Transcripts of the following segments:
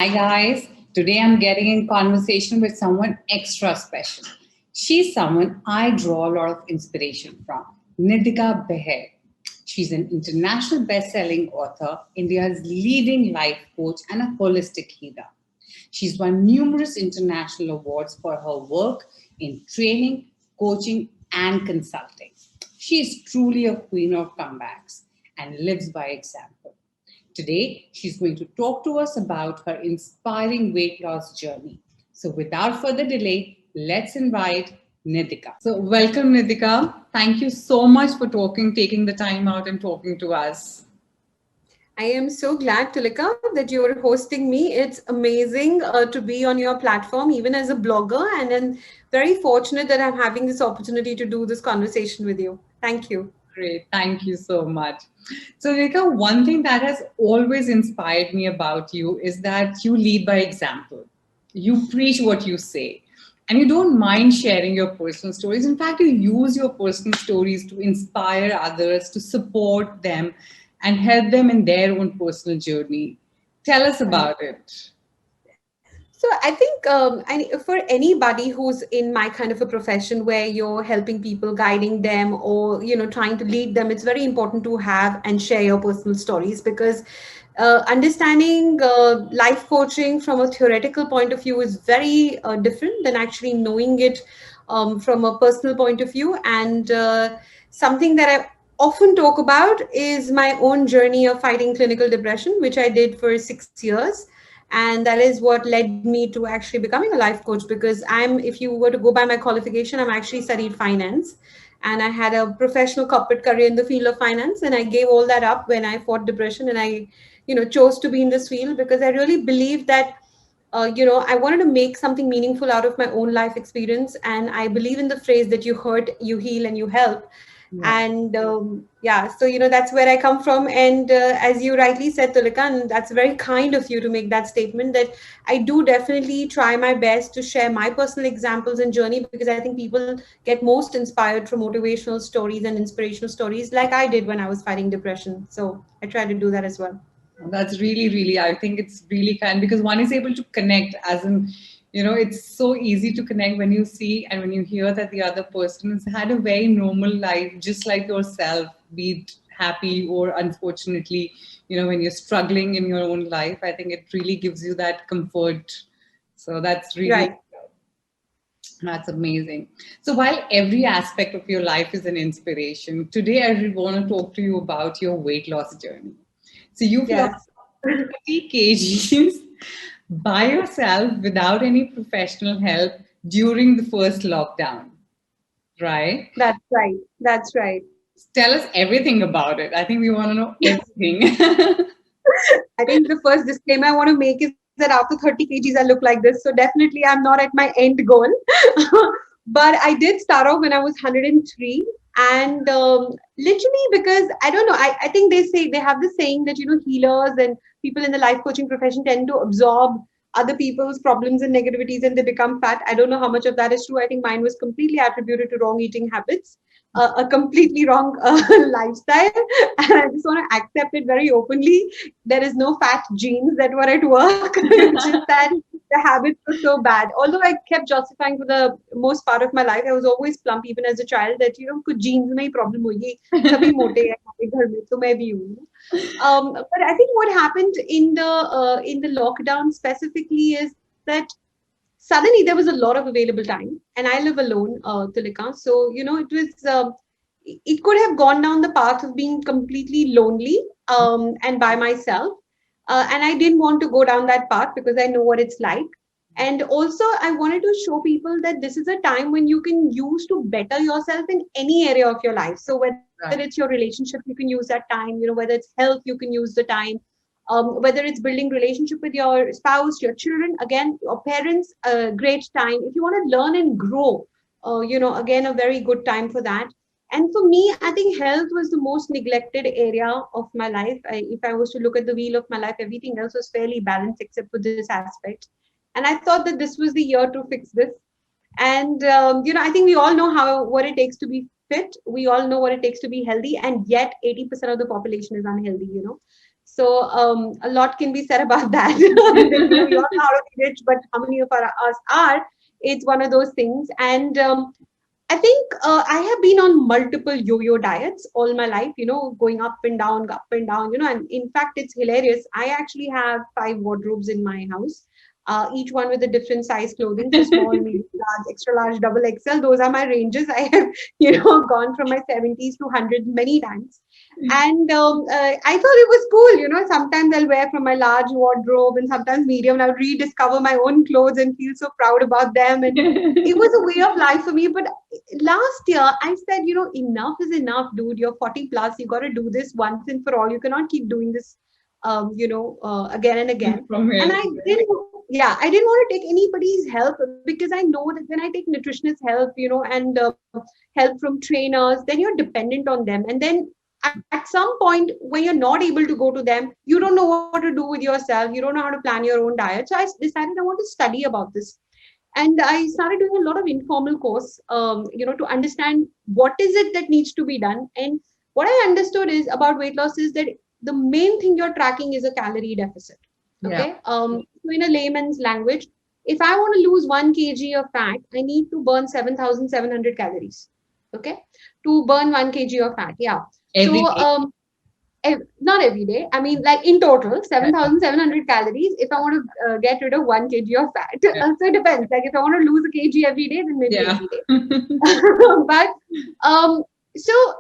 Hi guys, today I'm getting in conversation with someone extra special. She's someone I draw a lot of inspiration from, Nidhika Bahl. She's an international best-selling author, India's leading life coach, and a holistic healer. She's won numerous international awards for her work in training, coaching, and consulting. She is truly a queen of comebacks and lives by example. Today, she's going to talk to us about her inspiring weight loss journey. So, without further delay, let's invite Nidhika. So, welcome, Nidhika. Thank you so much for taking the time out and talking to us. I am so glad, Tulika, that you are hosting me. It's amazing to be on your platform, even as a blogger, and I'm very fortunate that I'm having this opportunity to do this conversation with you. Thank you. Great. Thank you so much. So, Nidhika, one thing that has always inspired me about you is that you lead by example. You preach what you say, and you don't mind sharing your personal stories. In fact, you use your personal stories to inspire others, to support them, and help them in their own personal journey. Tell us Right. about it. So I think for anybody who's in my kind of a profession where you're helping people, guiding them, or trying to lead them, it's very important to have and share your personal stories because understanding life coaching from a theoretical point of view is very different than actually knowing it from a personal point of view. And something that I often talk about is my own journey of fighting clinical depression, which I did for 6 years, and that is what led me to actually becoming a life coach. Because if you were to go by my qualification, I'm actually studied finance, and I had a professional corporate career in the field of finance, and I gave all that up when I fought depression, and I chose to be in this field because I really believe that I wanted to make something meaningful out of my own life experience. And I believe in the phrase that you hurt, you heal, and you help. Yeah. And yeah, so that's where I come from. And as you rightly said, Tulika, and that's very kind of you to make that statement, that I do definitely try my best to share my personal examples and journey, because I think people get most inspired from motivational stories and inspirational stories like I did when I was fighting depression. So I try to do that as well. That's really, really, I think it's really kind because one is able to connect, as in, it's so easy to connect when you see and when you hear that the other person has had a very normal life, just like yourself, be it happy or unfortunately, when you're struggling in your own life. I think it really gives you that comfort. So Right. that's amazing. So while every aspect of your life is an inspiration, today I really want to talk to you about your weight loss journey. So you've lost Yes. 30 kgs by yourself without any professional help during the first lockdown, right? That's right. That's right. Tell us everything about it. I think we want to know everything. I think the first disclaimer I want to make is that after 30 kgs, I look like this. So definitely, I'm not at my end goal. But I did start off when I was 103. And literally, because I don't know, I think they have the saying that, healers and people in the life coaching profession tend to absorb other people's problems and negativities and they become fat. I don't know how much of that is true. I think mine was completely attributed to wrong eating habits, a completely wrong lifestyle. And I just want to accept it very openly. There is no fat genes that were at work. It's just that the habits were so bad. Although I kept justifying for the most part of my life, I was always plump even as a child. That कुछ genes में ही problem हुई सभी मोटे हैं हमारे घर में तो मैं भी हूँ. But I think what happened in the lockdown specifically is that suddenly there was a lot of available time, and I live alone, Tulika. So it could have gone down the path of being completely lonely and by myself, and I didn't want to go down that path because I know what it's like. And also, I wanted to show people that this is a time when you can use to better yourself in any area of your life. So whether it's your Right. relationship, you can use that time. Whether it's health, you can use the time. Whether it's building relationship with your spouse, your children, again, your parents, a great time. If you want to learn and grow, again, a very good time for that. And for me, I think health was the most neglected area of my life. If I was to look at the wheel of my life, everything else was fairly balanced except for this aspect. And I thought that this was the year to fix this. And I think we all know how what it takes to be fit. We all know what it takes to be healthy, and yet 80% of the population is unhealthy. So a lot can be said about that. We all know how to be rich, but how many of us are? It's one of those things. And I think I have been on multiple yo-yo diets all my life, going up and down, and in fact, it's hilarious. I actually have 5 wardrobes in my house, each one with a different size clothing, so small, medium, large, extra large, double XL. Those are my ranges. I have, gone from my 70s to 100s many times. And I thought it was cool, sometimes I'll wear from my large wardrobe and sometimes medium, and I'll rediscover my own clothes and feel so proud about them. And it was a way of life for me. But last year I said, enough is enough, dude. You're 40 plus. You got to do this once and for all. You cannot keep doing this, again and again. And I didn't want to take anybody's help, because I know that when I take nutritionist help, and help from trainers, then you're dependent on them. And then at some point when you're not able to go to them, you don't know what to do with yourself. You don't know how to plan your own diet. So I decided I want to study about this. And I started doing a lot of informal course, to understand what is it that needs to be done. And what I understood is about weight loss is that the main thing you're tracking is a calorie deficit. Okay. So in a layman's language, if I want to lose 1 kg of fat, I need to burn 7,700 calories. Okay. To burn 1 kg of fat. Yeah. Not every day. I mean, like in total, 7,700 calories if I want to get rid of 1 kg of fat. So it depends. Like if I want to lose a kg every day, then maybe every day. But so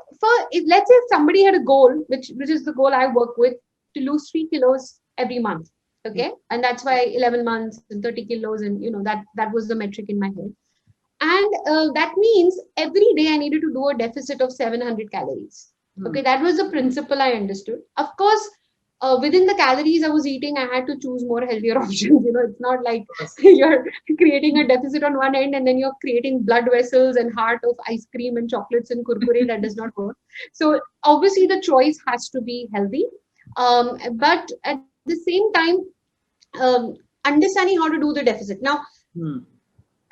let's say somebody had a goal, which is the goal I work with, to lose 3 kilos every month. Okay. And that's why 11 months and 30 kilos. And, that was the metric in my head. And that means every day I needed to do a deficit of 700 calories. Okay, that was the principle I understood. Of course, within the calories I was eating, I had to choose more healthier options. It's not like you're creating a deficit on one end and then you're creating blood vessels and heart of ice cream and chocolates and kurkure. That does not work. So obviously the choice has to be healthy. But at the same time, understanding how to do the deficit. Now,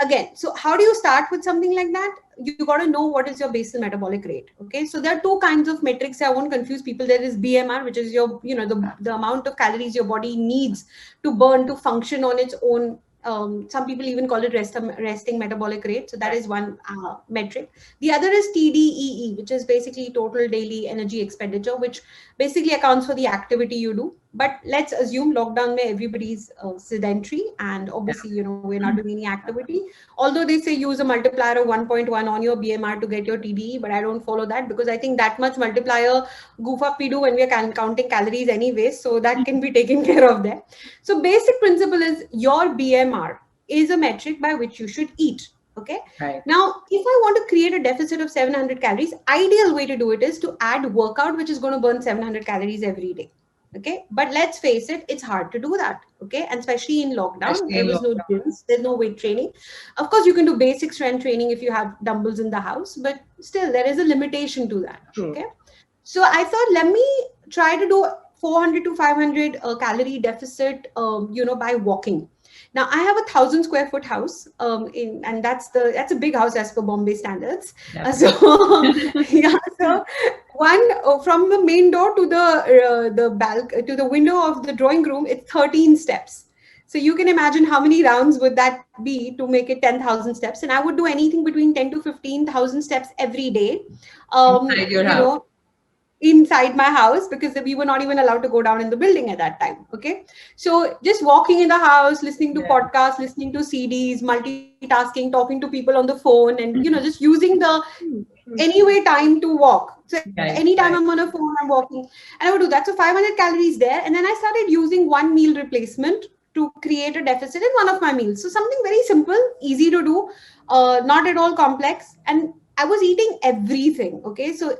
again, so how do you start with something like that? You got to know what is your basal metabolic rate. Okay, so there are 2 kinds of metrics. I won't confuse people. There is BMR, which is your, the amount of calories your body needs to burn to function on its own. Some people even call it resting metabolic rate. So that is one metric. The other is TDEE, which is basically total daily energy expenditure, which basically accounts for the activity you do. But let's assume lockdown mein everybody's sedentary, and obviously, we're not doing any activity. Although they say use a multiplier of 1.1 on your BMR to get your TDE, but I don't follow that, because I think that much multiplier goof up we do when we're counting calories anyway. So that can be taken care of there. So basic principle is your BMR is a metric by which you should eat. Okay. Right. Now, if I want to create a deficit of 700 calories, ideal way to do it is to add workout, which is going to burn 700 calories every day. Okay. But let's face it, it's hard to do that. Okay. And especially in lockdown, there was no gyms, there's no weight training. Of course, you can do basic strength training if you have dumbbells in the house, but still there is a limitation to that. True. Okay. So I thought, let me try to do 400 to 500 calorie deficit, by walking. Now I have a 1,000 square foot house, and that's a big house as per Bombay standards. So one from the main door to to the window of the drawing room, it's 13 steps. So you can imagine how many rounds would that be to make it 10,000 steps. And I would do anything between 10 to 15,000 steps every day. Inside your house. Inside my house, because we were not even allowed to go down in the building at that time. Okay. So just walking in the house, listening to podcasts, listening to CDs, multitasking, talking to people on the phone, and, just using the anyway time to walk. So anytime I'm on a phone, I'm walking, and I would do that. So 500 calories there. And then I started using 1 meal replacement to create a deficit in one of my meals. So something very simple, easy to do, not at all complex. And I was eating everything. Okay. So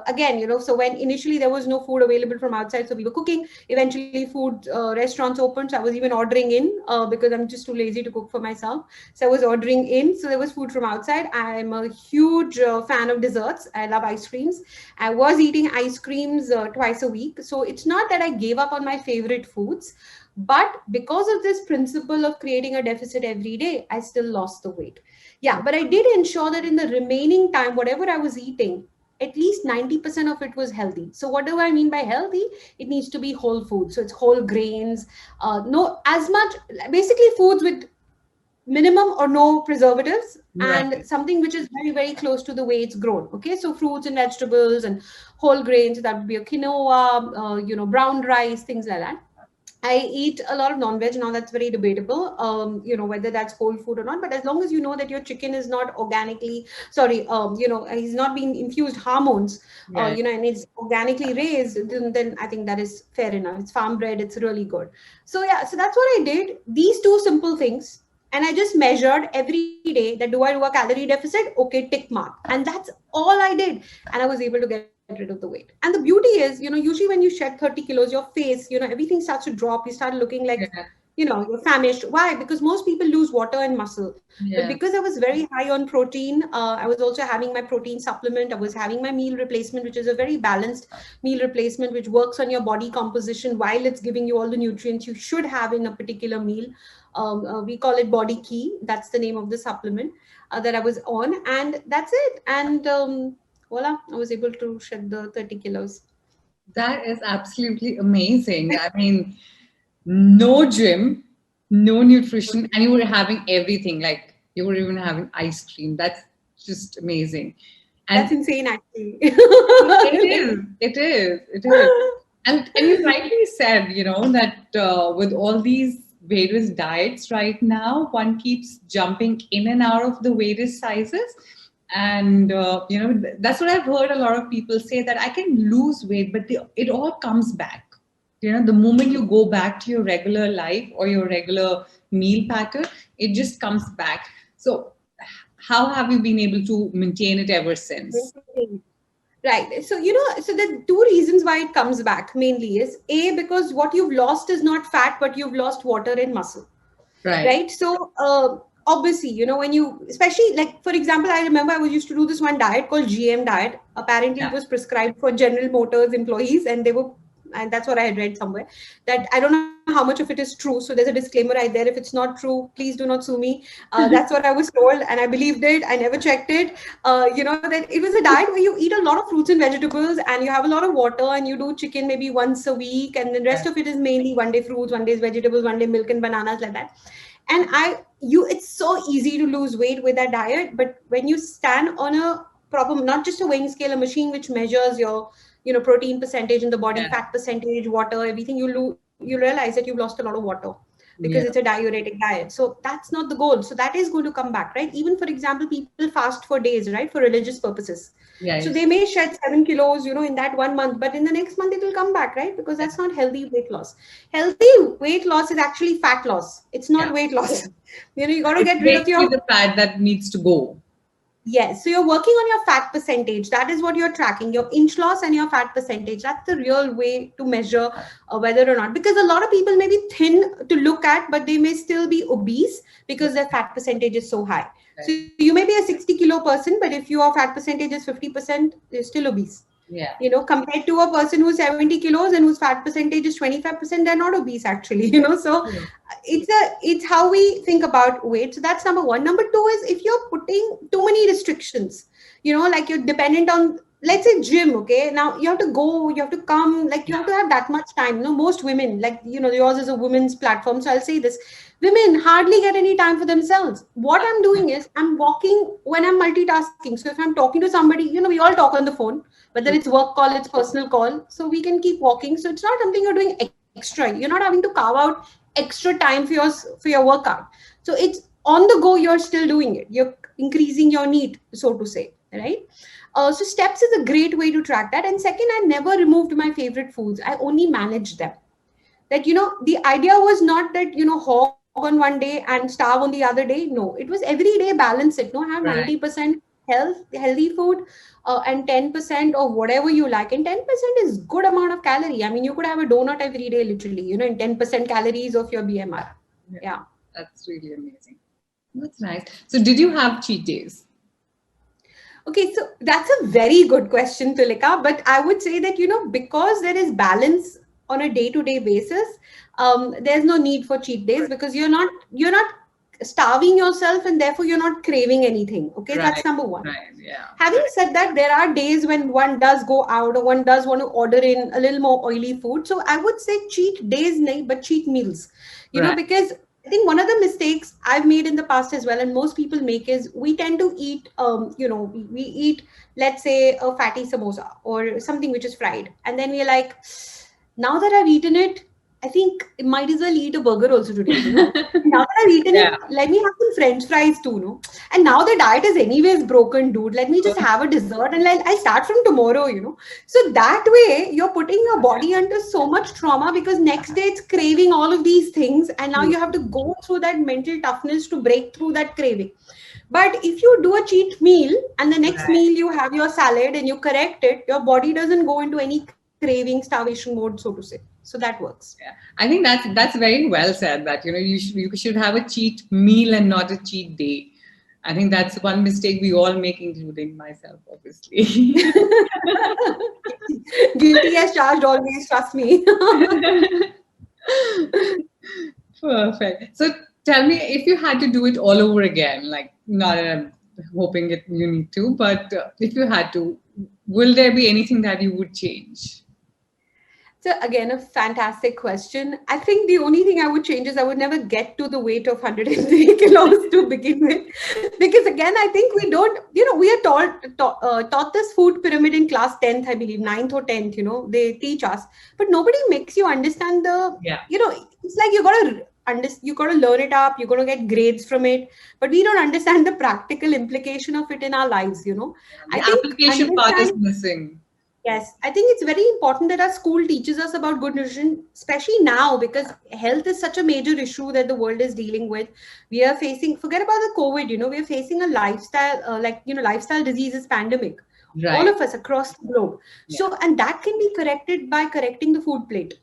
again, so when initially there was no food available from outside, so we were cooking. Eventually food restaurants opened. So I was even ordering in because I'm just too lazy to cook for myself. So I was ordering in. So there was food from outside. I'm a huge fan of desserts. I love ice creams. I was eating ice creams twice a week. So it's not that I gave up on my favorite foods, but because of this principle of creating a deficit every day, I still lost the weight. Yeah, but I did ensure that in the remaining time, whatever I was eating, at least 90% of it was healthy. So what do I mean by healthy? It needs to be whole food. So it's whole grains, no as much, basically foods with minimum or no preservatives, and Right. something which is very, very close to the way it's grown. Okay, so fruits and vegetables and whole grains, that would be a quinoa, brown rice, things like that. I eat a lot of non-veg now. That's very debatable, whether that's whole food or not. But as long as you know that your chicken is not organically, sorry, he's not being infused hormones, Right. and it's organically raised, then I think that is fair enough. It's farm bred. It's really good. So yeah, so that's what I did. These two simple things, and I just measured every day that do I do a calorie deficit? Okay, tick mark, and that's all I did, and I was able to get rid of the weight. And the beauty is, usually when you shed 30 kilos, your face, everything starts to drop. You start looking like, Yeah. you're famished. Why? Because most people lose water and muscle. But Yeah. because I was very high on protein, I was also having my protein supplement. I was having my meal replacement, which is a very balanced meal replacement, which works on your body composition while it's giving you all the nutrients you should have in a particular meal. We call it Body Key. That's the name of the supplement that I was on. And that's it. And voila, I was able to shed the 30 kilos. That is absolutely amazing. I mean, no gym, no nutrition, and you were having everything. Like you were even having ice cream. That's just amazing. That's And insane, actually. it is, it is, it is. And you rightly said, that with all these various diets right now, one keeps jumping in and out of the various sizes. And, that's what I've heard a lot of people say, that I can lose weight, but it all comes back. The moment you go back to your regular life or your regular meal pattern, it just comes back. So, how have you been able to maintain it ever since? Right. So, so the two reasons why it comes back mainly is A, because what you've lost is not fat, but you've lost water and muscle. Right. Right. So, obviously, when you, especially like, for example, I remember I was used to do this one diet called GM diet. Apparently, it Yeah. was prescribed for General Motors employees, and that's what I had read somewhere. That I don't know how much of it is true. So there's a disclaimer right there. If it's not true, please do not sue me. That's what I was told, and I believed it. I never checked it. That it was a diet where you eat a lot of fruits and vegetables, and you have a lot of water, and you do chicken maybe once a week, and the rest Right. of it is mainly one day fruits, one day vegetables, one day milk and bananas, like that. And it's so easy to lose weight with that diet, but when you stand on a proper, not just a weighing scale, a machine which measures your protein percentage in the body, Yeah. fat percentage, water, everything, you realize that you've lost a lot of water because Yeah. it's a diuretic diet. So that's not the goal. So that is going to come back, right? Even, for example, people fast for days, right, for religious purposes. Yeah. So they may shed 7 kilos, in that one month, but in the next month it will come back, right? Because Yeah. that's not healthy weight loss. Healthy weight loss is actually fat loss. It's not Yeah. weight loss. You got to It's get rid of basically your. the fat that needs to go. Yes. So you're working on your fat percentage. That is what you're tracking, your inch loss and your fat percentage. That's the real way to measure whether or not, because a lot of people may be thin to look at, but they may still be obese because their fat percentage is so high. So Right. you may be a 60 kilo person, but if your fat percentage is 50%, you're still obese. Yeah. Compared to a person who's 70 kilos and whose fat percentage is 25%, they're not obese actually. So True. it's how we think about weight. So that's number one. Number two is, if you're putting too many restrictions, like you're dependent on, let's say, gym. Okay, now you have to go, you have to come, like you have to have that much time. Most women, like, yours is a women's platform, so I'll say this: women hardly get any time for themselves. What I'm doing is I'm walking when I'm multitasking. So if I'm talking to somebody, we all talk on the phone, whether True. it's work call, it's personal call, so we can keep walking. So it's not something you're doing extra. You're not having to carve out extra time for your workout. So it's on the go, you're still doing it, you're increasing your need, so to say, right? So steps is a great way to track that. And second, I never removed my favorite foods, I only managed them. That, the idea was not that, hog on one day and starve on the other day. No, it was every day balance it. No, have Right. 90% healthy food, and 10% of whatever you like. And 10% is good amount of calorie. I mean, you could have a donut every day, literally, in 10% calories of your BMR. Yeah. Yeah. That's really amazing. That's nice. So, did you have cheat days? Okay, so that's a very good question, Tulika. But I would say that, because there is balance on a day-to-day basis, there's no need for cheat days, because you're not starving yourself, and therefore you're not craving anything. Okay, Right. that's number one. Right. Yeah. Having said that, there are days when one does go out or one does want to order in a little more oily food. So I would say cheat days, nahi, but cheat meals. Right. Because I think one of the mistakes I've made in the past as well, and most people make, is we tend to eat, we eat, let's say, a fatty samosa or something which is fried. And then we're like, now that I've eaten it, I think I might as well eat a burger also today, Now that I've eaten Yeah. it, let me have some French fries too, And now the diet is anyways broken, dude. Let me just have a dessert and I'll start from tomorrow, So that way, you're putting your body under so much trauma because next day it's craving all of these things. And now you have to go through that mental toughness to break through that craving. But if you do a cheat meal and the next meal you have your salad and you correct it, your body doesn't go into any craving, starvation mode, so to say. So that works. Yeah. I think that's very well said, that you should have a cheat meal and not a cheat day. I think that's one mistake we all make, including myself, obviously. Guilty as charged always, trust me. Perfect. So tell me, if you had to do it all over again, like, not hoping you need to, but if you had to, will there be anything that you would change? So again, a fantastic question. I think the only thing I would change is I would never get to the weight of 103 kilos to begin with. Because again, I think we don't, we are taught this food pyramid in class 10th, I believe, 9th or 10th, they teach us. But nobody makes you understand it's like you got to learn it up, you're going to get grades from it. But we don't understand the practical implication of it in our lives, The I think application part is missing. Yes, I think it's very important that our school teaches us about good nutrition, especially now because health is such a major issue that the world is dealing with. We are facing, forget about the COVID, we are facing a lifestyle, lifestyle diseases pandemic. Right. All of us across the globe. Yeah. So, and that can be corrected by correcting the food plate.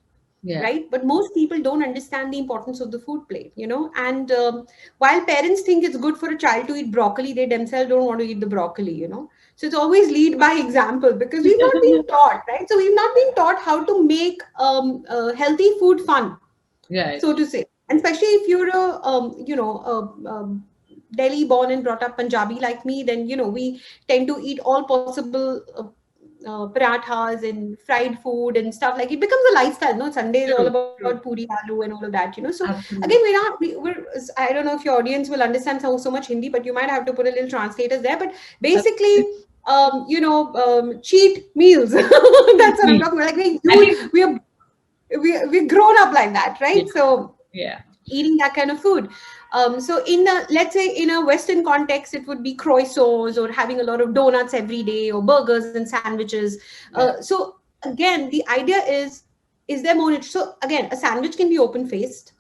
Yeah. Right. But most people don't understand the importance of the food plate, and while parents think it's good for a child to eat broccoli, they themselves don't want to eat the broccoli, So it's always lead by example because we've not been taught, right? So we've not been taught how to make healthy food fun, so to say. And especially if you're Delhi born and brought up Punjabi like me, then, we tend to eat all possible parathas and fried food and stuff. Like, it becomes a lifestyle. No, Sunday is all about puri aloo and all of that. So Absolutely. again, I don't know if your audience will understand so much Hindi, but you might have to put a little translators there. But basically, cheat meals. That's what I'm talking about. Like we're grown up like that, right? Yeah. So yeah, eating that kind of food. So let's say in a Western context, it would be croissants or having a lot of donuts every day or burgers and sandwiches. So again, the idea is there more? So again, a sandwich can be open-faced.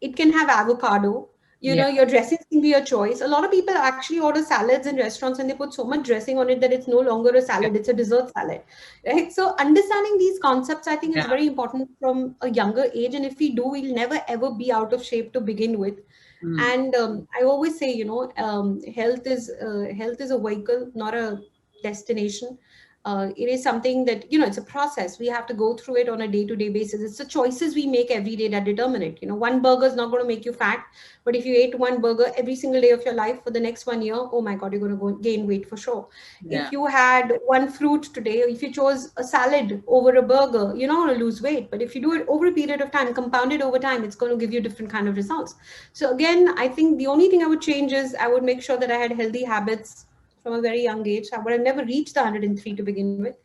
It can have avocado. Your dressings can be a choice. A lot of people actually order salads in restaurants and they put so much dressing on it that it's no longer a salad, it's a dessert salad, right? So understanding these concepts, I think, is very important from a younger age. And if we do, we'll never ever be out of shape to begin with. And I always say, health is a vehicle, not a destination. It is something that, it's a process. We have to go through it on a day-to-day basis. It's the choices we make every day that determine it. One burger is not going to make you fat, but if you ate one burger every single day of your life for the next 1 year, oh my God, you're going to gain weight for sure. If you had one fruit today, if you chose a salad over a burger, you're not going to lose weight. But if you do it over a period of time, compound it over time, it's going to give you different kind of results. So again, I think the only thing I would change is I would make sure that I had healthy habits from a very young age. I would have never reached the 103 to begin with.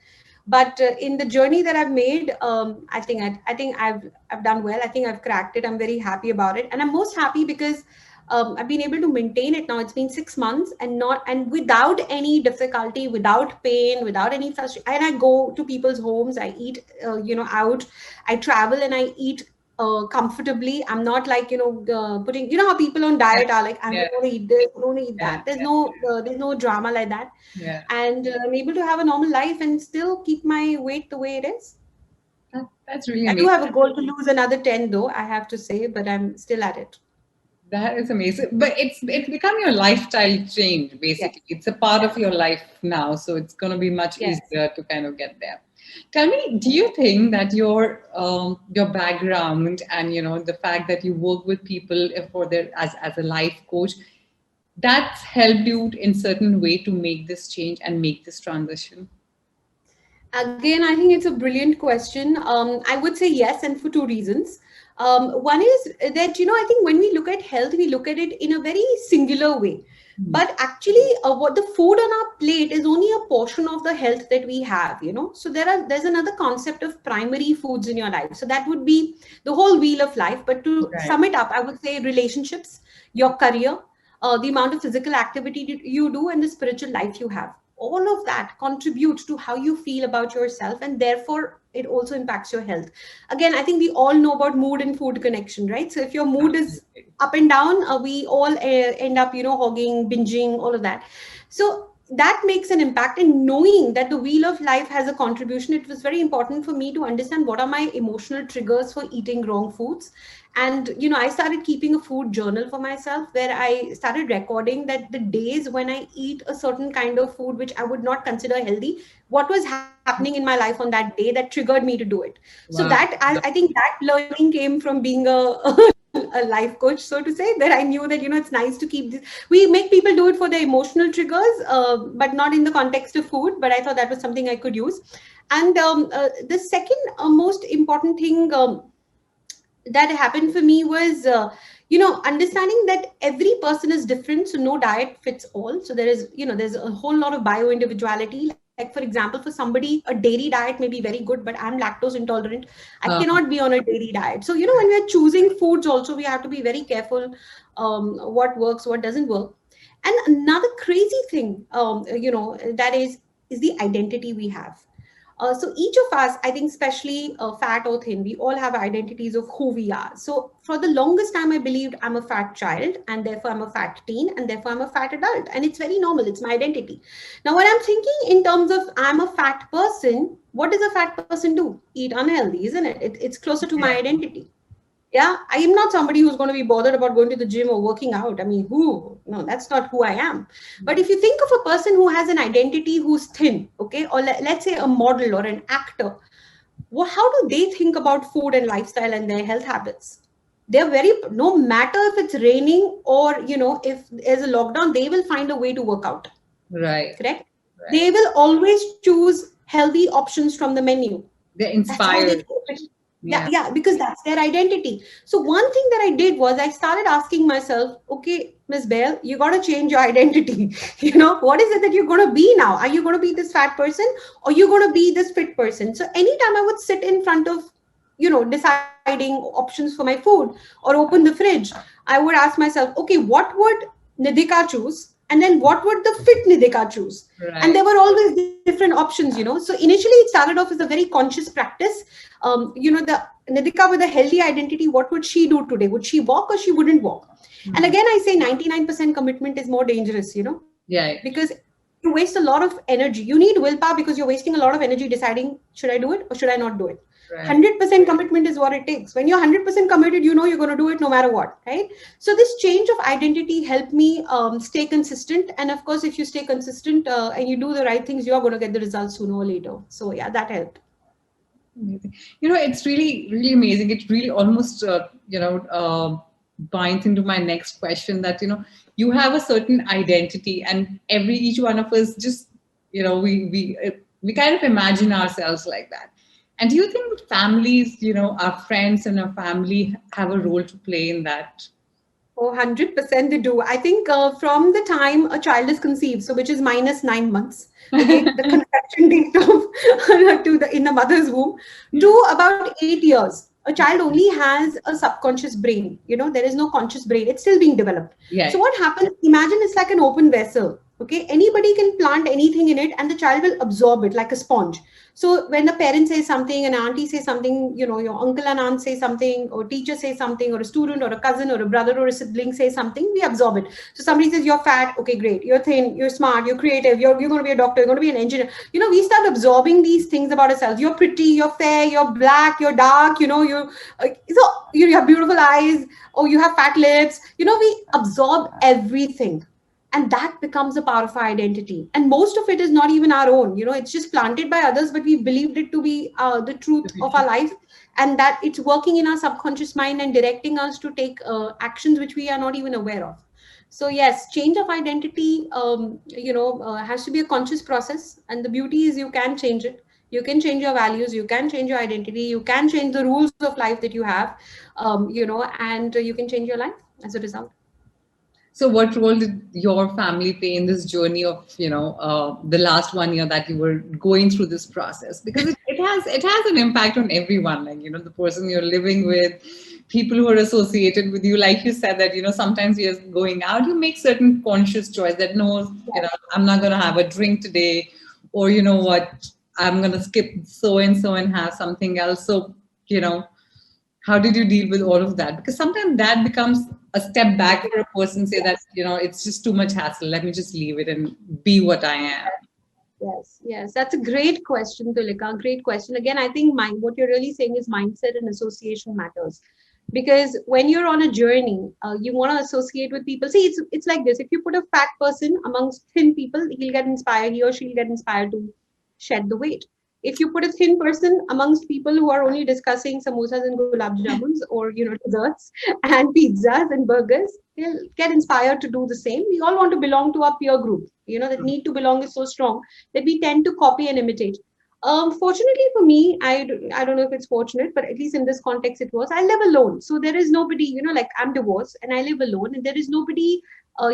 But in the journey that I've made, I think I've done well. I think I've cracked it. I'm very happy about it. And I'm most happy because I've been able to maintain it now. It's been 6 months and without any difficulty, without pain, without any frustration. And I go to people's homes, I eat, out, I travel and I eat comfortably. I'm not like, putting, how people on diet are like, I'm going to eat this, I'm going to eat that. There's no drama like that. And I'm able to have a normal life and still keep my weight the way it is. That's really amazing. I do have a goal to lose another 10 though, I have to say, but I'm still at it. That is amazing. But it's become your lifestyle change, basically. It's a part of your life now. So it's going to be much easier to kind of get there. Tell me, do you think that your background and the fact that you work with people for their as a life coach, that's helped you in certain way to make this change and make this transition? Again, I think it's a brilliant question. I would say yes, and for two reasons. One is that, I think when we look at health, we look at it in a very singular way. But actually, what the food on our plate is only a portion of the health that we have. So there's another concept of primary foods in your life. So that would be the whole wheel of life. But to Right. sum it up, I would say relationships, your career, the amount of physical activity that you do, and the spiritual life you have, all of that contributes to how you feel about yourself, and therefore it also impacts your health. Again, I think we all know about mood and food connection, right? So if your mood is Absolutely. up and down, we all end up hogging, binging, all of that. So that makes an impact. And knowing that the wheel of life has a contribution, it was very important for me to understand what are my emotional triggers for eating wrong foods. And I started keeping a food journal for myself, where I started recording that the days when I eat a certain kind of food which I would not consider healthy, what was happening in my life on that day that triggered me to do it. So that, Wow. I think that learning came from being a life coach, so to say, that I knew that it's nice to keep this. We make people do it for their emotional triggers, but not in the context of food. But I thought that was something I could use. And the second most important thing that happened for me was understanding that every person is different, so no diet fits all. So there's a whole lot of bio individuality. Like, for example, for somebody a dairy diet may be very good, but I'm lactose intolerant. I Uh, cannot be on a dairy diet. So when we're choosing foods also, we have to be very careful what works, what doesn't work. And another crazy thing that is the identity we have. So each of us, I think, especially fat or thin, we all have identities of who we are. So for the longest time, I believed I'm a fat child, and therefore I'm a fat teen, and therefore I'm a fat adult. And it's very normal. It's my identity. Now, when I'm thinking in terms of I'm a fat person, what does a fat person do? Eat unhealthy, isn't it? It's closer to my yeah. identity. Yeah, I am not somebody who's going to be bothered about going to the gym or working out. I mean, who? No, that's not who I am. But if you think of a person who has an identity who's thin, okay, or let's say a model or an actor, how do they think about food and lifestyle and their health habits? They're very, no matter if it's raining or, if there's a lockdown, they will find a way to work out. Right. Correct? They Right. will always choose healthy options from the menu. They're That's how they inspired. keep it. Yeah, Yeah. yeah, because that's their identity. So one thing that I did was I started asking myself, okay, Miss Bell, you got to change your identity. What is it that you're going to be now? Are you going to be this fat person, or you going to be this fit person? So anytime I would sit in front of, deciding options for my food or open the fridge, I would ask myself, okay, what would Nidhika choose? And then what would the fit Nidhika choose? And there Right. were always different options. So initially it started off as a very conscious practice. The Nidhika with a healthy identity, what would she do today? Would she walk or she wouldn't walk? And Mhm. again, I say 99% commitment is more dangerous, Yeah. because you waste a lot of energy. You need willpower because you're wasting a lot of energy deciding, should I do it or should I not do it? Right. 100% commitment is what it takes. When you're 100% committed, you're going to do it no matter what, right? So this change of identity helped me stay consistent. And of course, if you stay consistent and you do the right things, you're going to get the results sooner or later. So yeah, that helped. Amazing. It's really, really amazing. It really almost, binds into my next question that, you have a certain identity, and each one of us just, we kind of imagine ourselves like that. And do you think families, our friends and our family have a role to play in that? Oh, 100% they do. I think from the time a child is conceived, so which is minus 9 months, okay, the conception date of in the mother's womb, to about 8 years, a child only has a subconscious brain. There is no conscious brain. It's still being developed. So Yeah. what happens? Imagine it's like an open vessel. Okay, anybody can plant anything in it, and the child will absorb it like a sponge. So when the parent says something, an auntie says something, your uncle and aunt say something, or teacher says something, or a student or a cousin or a brother or a sibling says something, we absorb it. So somebody says you're fat, okay, great. You're thin, you're smart, you're creative, you're going to be a doctor, you're going to be an engineer. We start absorbing these things about ourselves. You're pretty, you're fair, you're black, you're dark, you have beautiful eyes, or you have fat lips. We absorb everything. And that becomes a part of our identity. And most of it is not even our own. It's just planted by others, but we believed it to be the truth of our life, and that it's working in our subconscious mind and directing us to take actions which we are not even aware of. So yes, change of identity, has to be a conscious process. And the beauty is you can change it. You can change your values, you can change your identity, you can change the rules of life that you have, and you can change your life as a result. So, what role did your family play in this journey of, the last 1 year that you were going through this process? Because it has an impact on everyone, like, the person you're living with, people who are associated with you. Like you said that, sometimes you're going out, you make certain conscious choice that no, I'm not going to have a drink today, or you know what, I'm going to skip so and so and have something else. So, how did you deal with all of that? Because sometimes that becomes a step back for a person, say that, it's just too much hassle. Let me just leave it and be what I am. Yes. That's a great question, Tulika. Great question. Again, I think what you're really saying is mindset and association matters. Because when you're on a journey, you want to associate with people. See, it's like this. If you put a fat person amongst thin people, he or she'll get inspired to shed the weight. If you put a thin person amongst people who are only discussing samosas and gulab jamuns, or desserts and pizzas and burgers, they'll get inspired to do the same. We all want to belong to our peer group. That need to belong is so strong that we tend to copy and imitate. Fortunately for me, I don't know if it's fortunate, but at least in this context, it was. I live alone. So there is nobody, like I'm divorced and I live alone, and there is nobody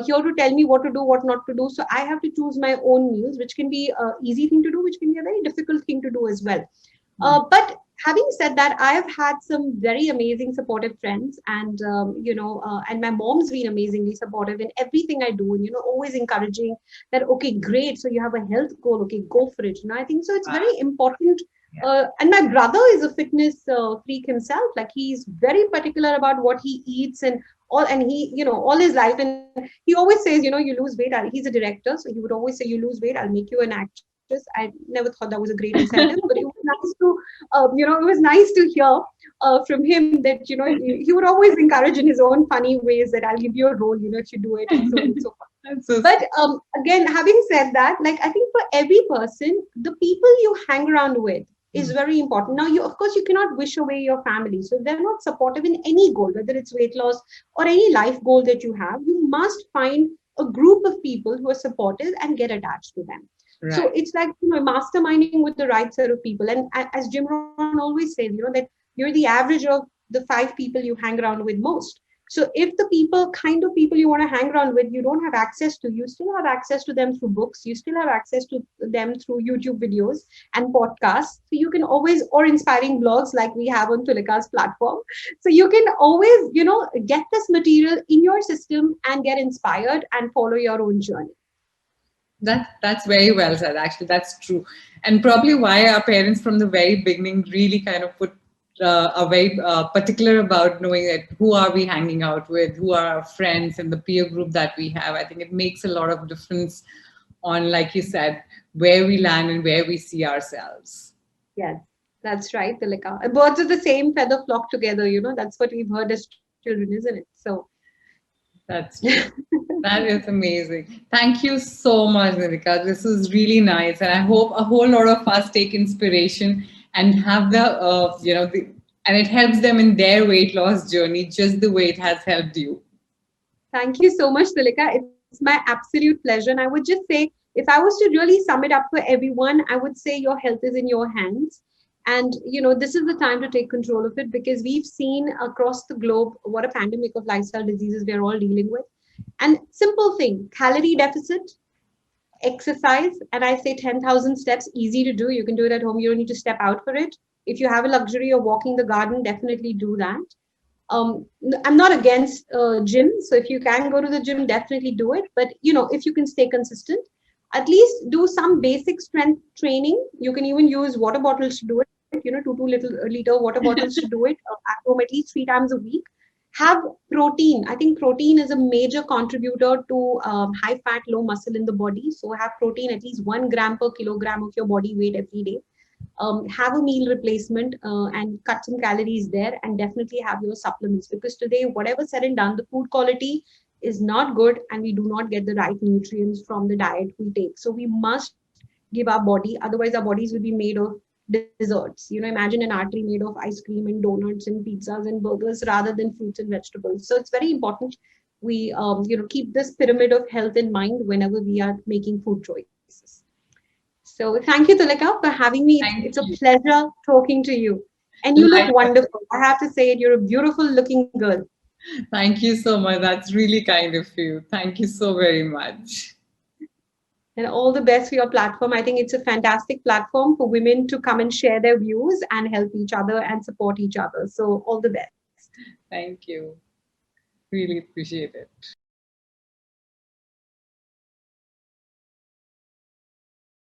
here to tell me what to do, what not to do. So I have to choose my own meals, which can be an easy thing to do, which can be a very difficult thing to do as well. But having said that, I have had some very amazing supportive friends, and and my mom's been amazingly supportive in everything I do, and always encouraging that, okay, great, so you have a health goal, okay, go for it. I think so it's very important. And my brother is a fitness freak himself. Like, he's very particular about what he eats and all, and he, all his life, and he always says, you lose weight. He's a director, so he would always say, you lose weight, I'll make you an actress. I never thought that was a great incentive, but it was nice to, it was nice to hear from him that, he would always encourage in his own funny ways that I'll give you a role, if you do it, and so on and so forth. But again, having said that, like, I think for every person, the people you hang around with is very important. Now, of course, you cannot wish away your family. So if they're not supportive in any goal, whether it's weight loss or any life goal that you have, you must find a group of people who are supportive and get attached to them. Right. So it's like, masterminding with the right set of people. And as Jim Rohn always says, that you're the average of the 5 people you hang around with most. So if the kind of people you want to hang around with, you don't have access to, you still have access to them through books. You still have access to them through YouTube videos and podcasts. So you can always, or inspiring blogs like we have on Tulika's platform. So you can always, get this material in your system and get inspired and follow your own journey. That's very well said. Actually, that's true, and probably why our parents from the very beginning really kind of are very particular about knowing that who are we hanging out with, who are our friends, and the peer group that we have. I think it makes a lot of difference on, like you said, where we land and where we see ourselves. Yes, that's right, Tilika. Birds of the same feather flock together. That's what we've heard as children, isn't it? So. That's true. That is amazing. Thank you so much, Nidhika. This is really nice, and I hope a whole lot of us take inspiration and have and it helps them in their weight loss journey, just the way it has helped you. Thank you so much, Tilika. It's my absolute pleasure. And I would just say, if I was to really sum it up for everyone, I would say your health is in your hands. And, this is the time to take control of it, because we've seen across the globe what a pandemic of lifestyle diseases we're all dealing with. And simple thing, calorie deficit, exercise, and I say 10,000 steps, easy to do. You can do it at home. You don't need to step out for it. If you have a luxury of walking the garden, definitely do that. I'm not against gym. So if you can go to the gym, definitely do it. But, if you can stay consistent, at least do some basic strength training. You can even use water bottles to do it. 2 liter water bottles to do it at home at least 3 times a week. Have protein. I think protein is a major contributor to high fat, low muscle in the body. So have protein at least 1 gram per kilogram of your body weight every day. Have a meal replacement and cut some calories there, and definitely have your supplements, because today, whatever said and done, the food quality is not good, and we do not get the right nutrients from the diet we take. So we must give our body, otherwise our bodies will be made of desserts. Imagine an artery made of ice cream and donuts and pizzas and burgers rather than fruits and vegetables. So it's very important we keep this pyramid of health in mind whenever we are making food choices. So thank you, Tulika, for having me. It's Thank a you. pleasure talking to you. And you look Likewise. wonderful. I have to say it, you're a beautiful looking girl. Thank you so much. That's really kind of you. Thank you so very much. And all the best for your platform. I think it's a fantastic platform for women to come and share their views and help each other and support each other. So all the best. Thank you. Really appreciate it.